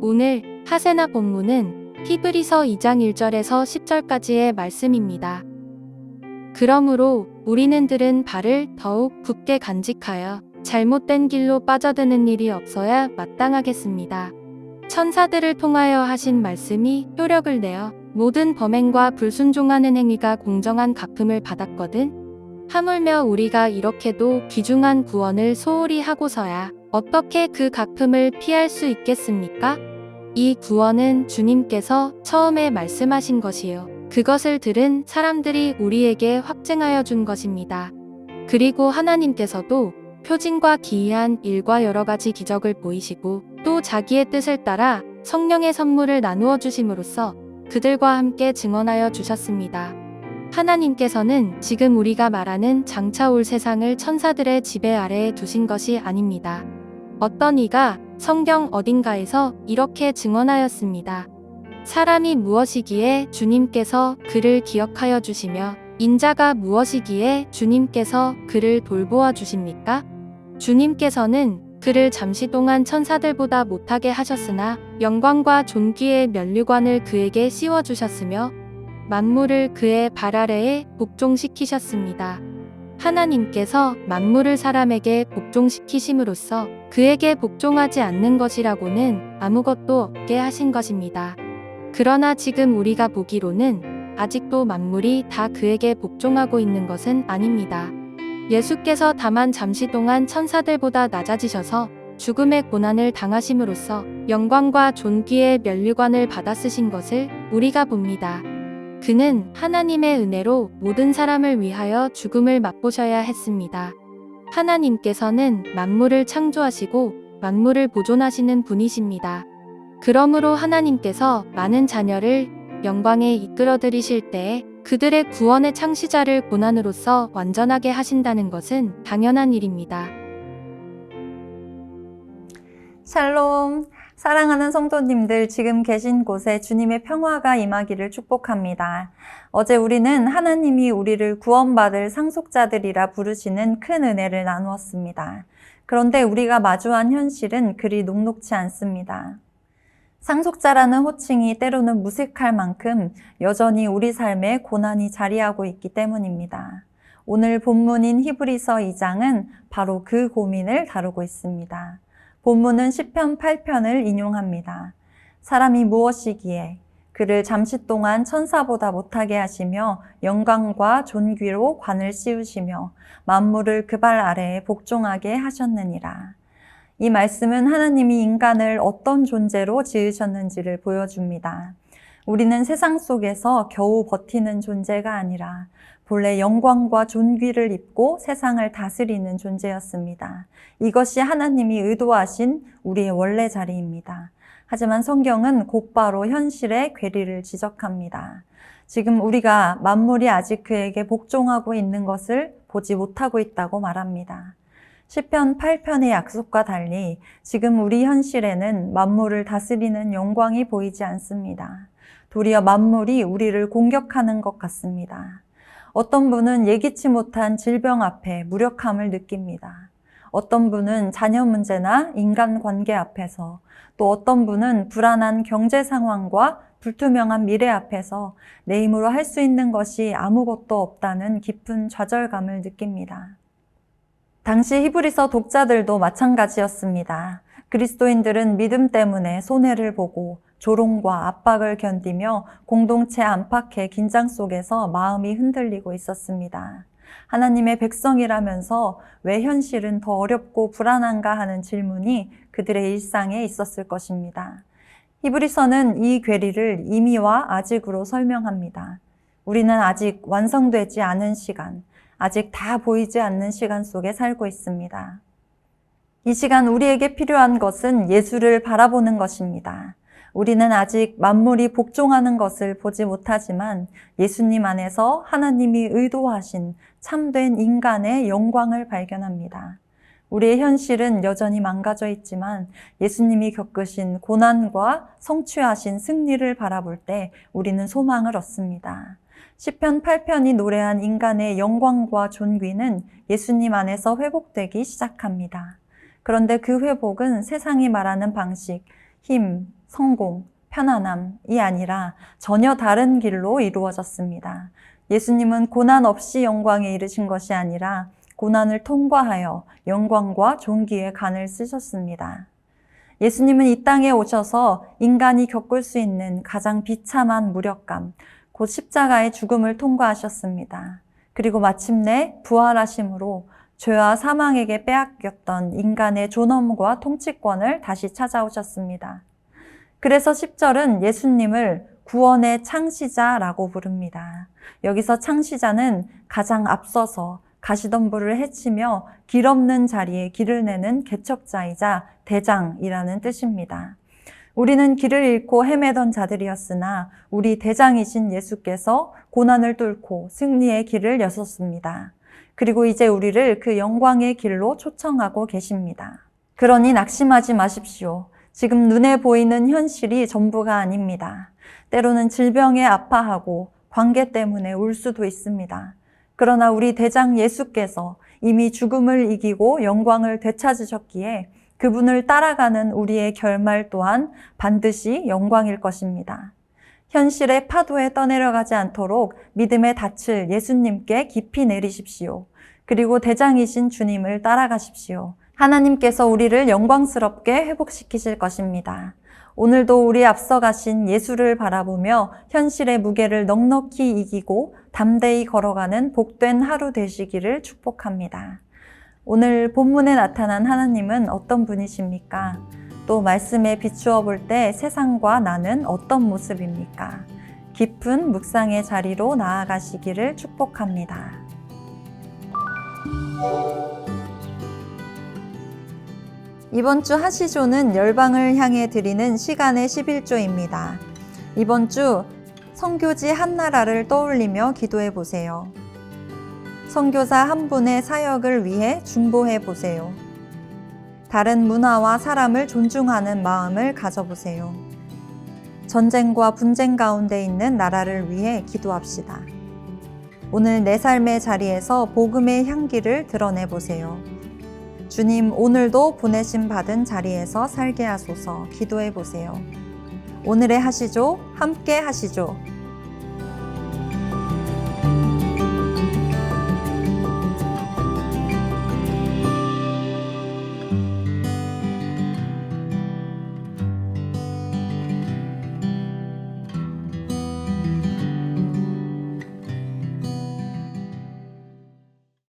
오늘 하세나 본문은 히브리서 2장 1절에서 10절까지의 말씀입니다. 그러므로 우리는 들은 바를 더욱 굳게 간직하여 잘못된 길로 빠져드는 일이 없어야 마땅하겠습니다. 천사들을 통하여 하신 말씀이 효력을 내어 모든 범행과 불순종하는 행위가 공정한 갚음을 받았거든. 하물며 우리가 이렇게도 귀중한 구원을 소홀히 하고서야 어떻게 그 갚음을 피할 수 있겠습니까? 이 구원은 주님께서 처음에 말씀하신 것이요. 그것을 들은 사람들이 우리에게 확증하여 준 것입니다. 그리고 하나님께서도 표징과 기이한 일과 여러 가지 기적을 보이시고 또 자기의 뜻을 따라 성령의 선물을 나누어 주심으로써 그들과 함께 증언하여 주셨습니다. 하나님께서는 지금 우리가 말하는 장차 올 세상을 천사들의 지배 아래에 두신 것이 아닙니다. 어떤 이가 성경 어딘가에서 이렇게 증언하였습니다. 사람이 무엇이기에 주님께서 그를 기억하여 주시며 인자가 무엇이기에 주님께서 그를 돌보아 주십니까? 주님께서는 그를 잠시 동안 천사들보다 못하게 하셨으나 영광과 존귀의 면류관을 그에게 씌워 주셨으며 만물을 그의 발 아래에 복종시키셨습니다. 하나님께서 만물을 사람에게 복종시키심으로써 그에게 복종하지 않는 것이라고는 아무것도 없게 하신 것입니다. 그러나 지금 우리가 보기로는 아직도 만물이 다 그에게 복종하고 있는 것은 아닙니다. 예수께서 다만 잠시 동안 천사들보다 낮아지셔서 죽음의 고난을 당하심으로써 영광과 존귀의 면류관을 받아 쓰신 것을 우리가 봅니다. 그는 하나님의 은혜로 모든 사람을 위하여 죽음을 맛보셔야 했습니다. 하나님께서는 만물을 창조하시고 만물을 보존하시는 분이십니다. 그러므로 하나님께서 많은 자녀를 영광에 이끌어 들이실 때에 그들의 구원의 창시자를 고난으로써 완전하게 하신다는 것은 당연한 일입니다. 샬롬! 사랑하는 성도님들, 지금 계신 곳에 주님의 평화가 임하기를 축복합니다. 어제 우리는 하나님이 우리를 구원받을 상속자들이라 부르시는 큰 은혜를 나누었습니다. 그런데 우리가 마주한 현실은 그리 녹록지 않습니다. 상속자라는 호칭이 때로는 무색할 만큼 여전히 우리 삶에 고난이 자리하고 있기 때문입니다. 오늘 본문인 히브리서 2장은 바로 그 고민을 다루고 있습니다. 본문은 시편 8편을 인용합니다. 사람이 무엇이기에 그를 잠시 동안 천사보다 못하게 하시며 영광과 존귀로 관을 씌우시며 만물을 그 발 아래에 복종하게 하셨느니라. 이 말씀은 하나님이 인간을 어떤 존재로 지으셨는지를 보여줍니다. 우리는 세상 속에서 겨우 버티는 존재가 아니라 본래 영광과 존귀를 입고 세상을 다스리는 존재였습니다. 이것이 하나님이 의도하신 우리의 원래 자리입니다. 하지만 성경은 곧바로 현실의 괴리를 지적합니다. 지금 우리가 만물이 아직 그에게 복종하고 있는 것을 보지 못하고 있다고 말합니다. 시편 8편의 약속과 달리 지금 우리 현실에는 만물을 다스리는 영광이 보이지 않습니다. 도리어 만물이 우리를 공격하는 것 같습니다. 어떤 분은 예기치 못한 질병 앞에 무력함을 느낍니다. 어떤 분은 자녀 문제나 인간관계 앞에서, 또 어떤 분은 불안한 경제 상황과 불투명한 미래 앞에서 내 힘으로 할 수 있는 것이 아무것도 없다는 깊은 좌절감을 느낍니다. 당시 히브리서 독자들도 마찬가지였습니다. 그리스도인들은 믿음 때문에 손해를 보고 조롱과 압박을 견디며 공동체 안팎의 긴장 속에서 마음이 흔들리고 있었습니다. 하나님의 백성이라면서 왜 현실은 더 어렵고 불안한가 하는 질문이 그들의 일상에 있었을 것입니다. 히브리서는 이 괴리를 이미와 아직으로 설명합니다. 우리는 아직 완성되지 않은 시간, 아직 다 보이지 않는 시간 속에 살고 있습니다. 이 시간 우리에게 필요한 것은 예수를 바라보는 것입니다. 우리는 아직 만물이 복종하는 것을 보지 못하지만 예수님 안에서 하나님이 의도하신 참된 인간의 영광을 발견합니다. 우리의 현실은 여전히 망가져 있지만 예수님이 겪으신 고난과 성취하신 승리를 바라볼 때 우리는 소망을 얻습니다. 시편 8편이 노래한 인간의 영광과 존귀는 예수님 안에서 회복되기 시작합니다. 그런데 그 회복은 세상이 말하는 방식, 힘, 성공, 편안함이 아니라 전혀 다른 길로 이루어졌습니다. 예수님은 고난 없이 영광에 이르신 것이 아니라 고난을 통과하여 영광과 존귀의 간을 쓰셨습니다. 예수님은 이 땅에 오셔서 인간이 겪을 수 있는 가장 비참한 무력감, 곧 십자가의 죽음을 통과하셨습니다. 그리고 마침내 부활하심으로 죄와 사망에게 빼앗겼던 인간의 존엄과 통치권을 다시 찾아오셨습니다. 그래서 10절은 예수님을 구원의 창시자라고 부릅니다. 여기서 창시자는 가장 앞서서 가시덤불을 헤치며 길 없는 자리에 길을 내는 개척자이자 대장이라는 뜻입니다. 우리는 길을 잃고 헤매던 자들이었으나 우리 대장이신 예수께서 고난을 뚫고 승리의 길을 여셨습니다. 그리고 이제 우리를 그 영광의 길로 초청하고 계십니다. 그러니 낙심하지 마십시오. 지금 눈에 보이는 현실이 전부가 아닙니다. 때로는 질병에 아파하고 관계 때문에 울 수도 있습니다. 그러나 우리 대장 예수께서 이미 죽음을 이기고 영광을 되찾으셨기에 그분을 따라가는 우리의 결말 또한 반드시 영광일 것입니다. 현실의 파도에 떠내려가지 않도록 믿음의 닻을 예수님께 깊이 내리십시오. 그리고 대장이신 주님을 따라가십시오. 하나님께서 우리를 영광스럽게 회복시키실 것입니다. 오늘도 우리 앞서가신 예수를 바라보며 현실의 무게를 넉넉히 이기고 담대히 걸어가는 복된 하루 되시기를 축복합니다. 오늘 본문에 나타난 하나님은 어떤 분이십니까? 또 말씀에 비추어 볼 때 세상과 나는 어떤 모습입니까? 깊은 묵상의 자리로 나아가시기를 축복합니다. 이번 주 하시조는 열방을 향해 드리는 시간의 11조입니다. 이번 주 선교지 한 나라를 떠올리며 기도해 보세요. 선교사 한 분의 사역을 위해 중보해 보세요. 다른 문화와 사람을 존중하는 마음을 가져보세요. 전쟁과 분쟁 가운데 있는 나라를 위해 기도합시다. 오늘 내 삶의 자리에서 복음의 향기를 드러내 보세요. 주님, 오늘도 보내심 받은 자리에서 살게 하소서. 기도해 보세요. 오늘의 하시죠. 함께 하시죠.